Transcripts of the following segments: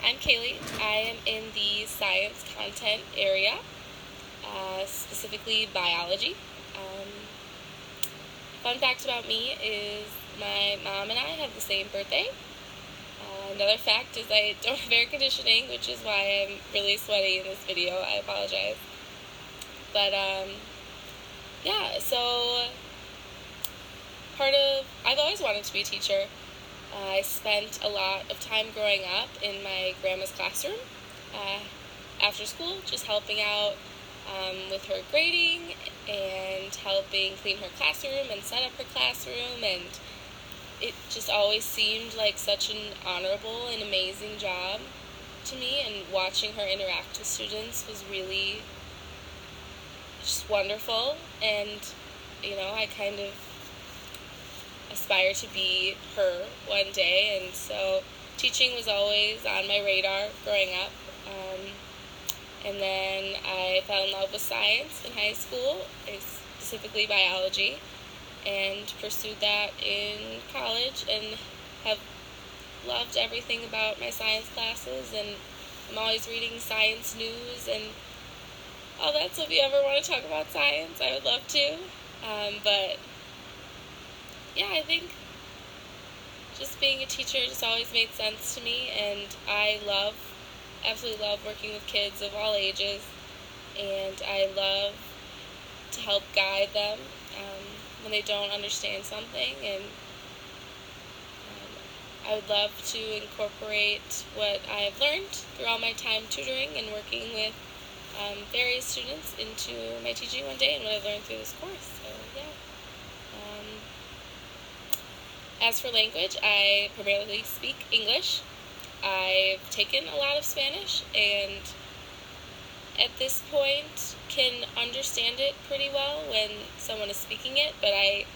I'm Kaylee. I am in the science content area, specifically biology. Fun fact about me is my mom and I have the same birthday. Another fact is I don't have air conditioning, which is why I'm really sweaty in this video. I apologize. But, yeah, so I've always wanted to be a teacher. I spent a lot of time growing up in my grandma's classroom after school, just helping out with her grading and helping clean her classroom and set up her classroom, and it just always seemed like such an honorable and amazing job to me, and watching her interact with students was really just wonderful, and I kind of aspire to be her one day, and so teaching was always on my radar growing up. And then I fell in love with science in high school, specifically biology, and pursued that in college, and have loved everything about my science classes, and I'm always reading science news and all that, so if you ever want to talk about science, I would love to. But yeah, I think just being a teacher just always made sense to me, and I absolutely love working with kids of all ages, and I love to help guide them when they don't understand something, and I would love to incorporate what I have learned through all my time tutoring and working with various students into my teaching one day and what I've learned through this course. So yeah. As for language, I primarily speak English. I've taken a lot of Spanish, and at this point can understand it pretty well when someone is speaking it, but I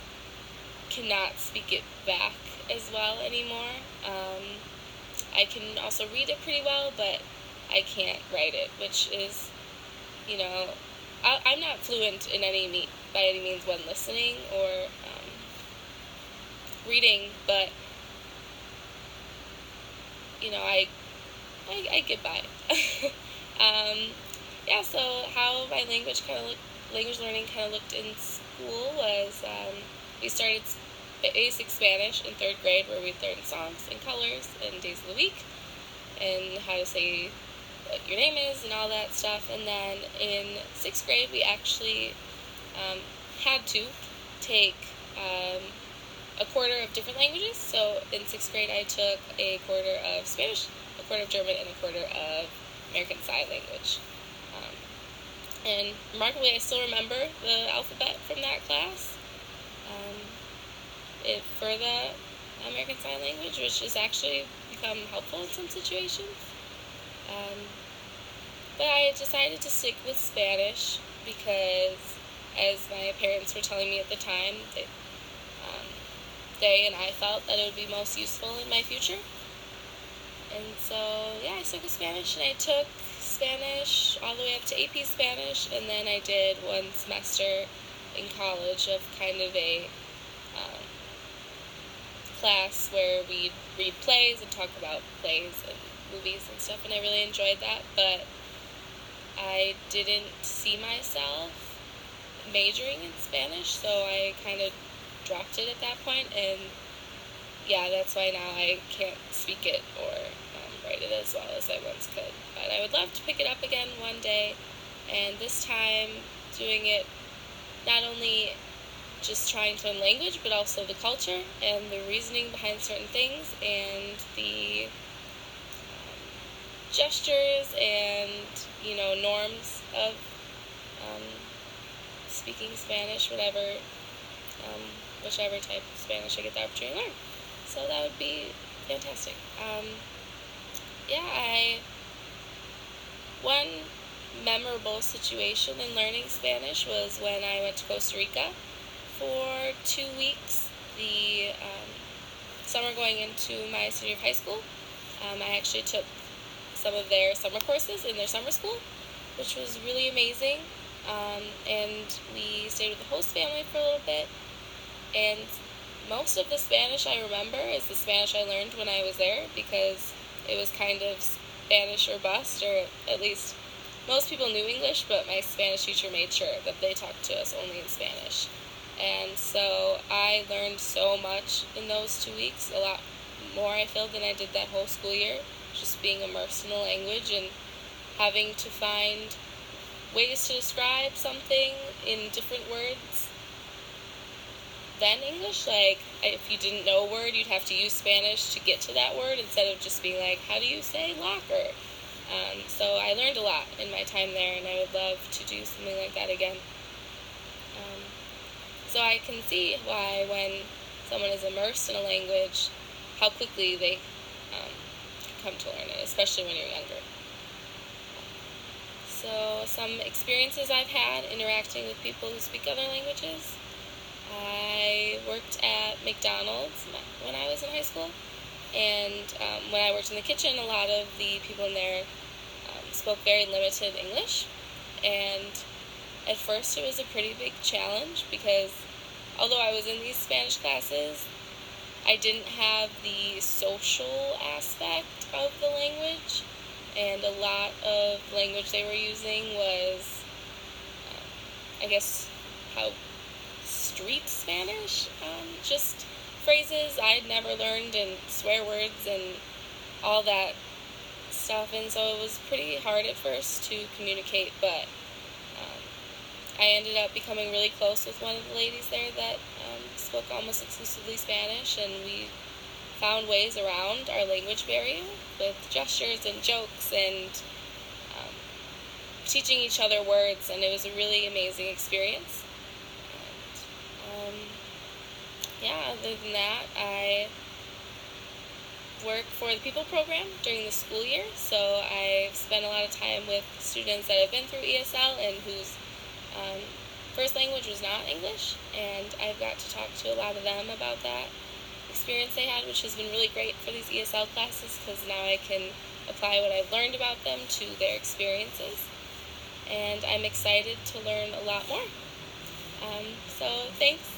cannot speak it back as well anymore. I can also read it pretty well, but I can't write it, which is, I'm not fluent by any means when listening or reading, but I get by. Yeah, so how my language learning kind of looked in school was we started basic Spanish in 3rd grade, where we'd learn songs and colors and days of the week and how to say what your name is and all that stuff. And then in 6th grade, we actually had to take a quarter of different languages. So in 6th grade, I took a quarter of Spanish, a quarter of German, and a quarter of American Sign Language. And remarkably, I still remember the alphabet from that class for the American Sign Language, which has actually become helpful in some situations. But I decided to stick with Spanish because, as my parents were telling me at the time, they and I felt that it would be most useful in my future. And so, yeah, I stuck with Spanish, and I took Spanish all the way up to AP Spanish, and then I did one semester in college of kind of a class where we'd read plays and talk about plays and movies and stuff, and I really enjoyed that, but I didn't see myself majoring in Spanish, so I kind of dropped it at that point, and yeah, that's why now I can't speak it or write it as well as I once could. But I would love to pick it up again one day, and this time doing it not only just trying to learn language, but also the culture and the reasoning behind certain things, and the gestures and norms of speaking Spanish, whichever type of Spanish I get the opportunity to learn. So that would be fantastic. One memorable situation in learning Spanish was when I went to Costa Rica for 2 weeks, the summer going into my senior year of high school. I actually took some of their summer courses in their summer school, which was really amazing. And we stayed with the host family for a little bit, and most of the Spanish I remember is the Spanish I learned when I was there, because it was kind of Spanish or bust, or at least most people knew English, but my Spanish teacher made sure that they talked to us only in Spanish. And so I learned so much in those 2 weeks, a lot more I feel than I did that whole school year, just being immersed in the language and having to find ways to describe something in different words than English. Like, if you didn't know a word, you'd have to use Spanish to get to that word instead of just being like, how do you say locker? So I learned a lot in my time there, and I would love to do something like that again. So I can see why when someone is immersed in a language, how quickly they come to learn it, especially when you're younger. So some experiences I've had interacting with people who speak other languages. I worked at McDonald's when I was in high school, and when I worked in the kitchen, a lot of the people in there spoke very limited English, and at first it was a pretty big challenge because although I was in these Spanish classes, I didn't have the social aspect of the language, and a lot of language they were using was, I guess, how street Spanish, just phrases I'd never learned and swear words and all that stuff, and so it was pretty hard at first to communicate, but I ended up becoming really close with one of the ladies there that spoke almost exclusively Spanish, and we found ways around our language barrier with gestures and jokes and teaching each other words, and it was a really amazing experience. And, other than that, I work for the People program during the school year, so I've spent a lot of time with students that have been through ESL and whose first language was not English, and I've got to talk to a lot of them about that experience they had, which has been really great for these ESL classes because now I can apply what I've learned about them to their experiences, and I'm excited to learn a lot more. So thanks.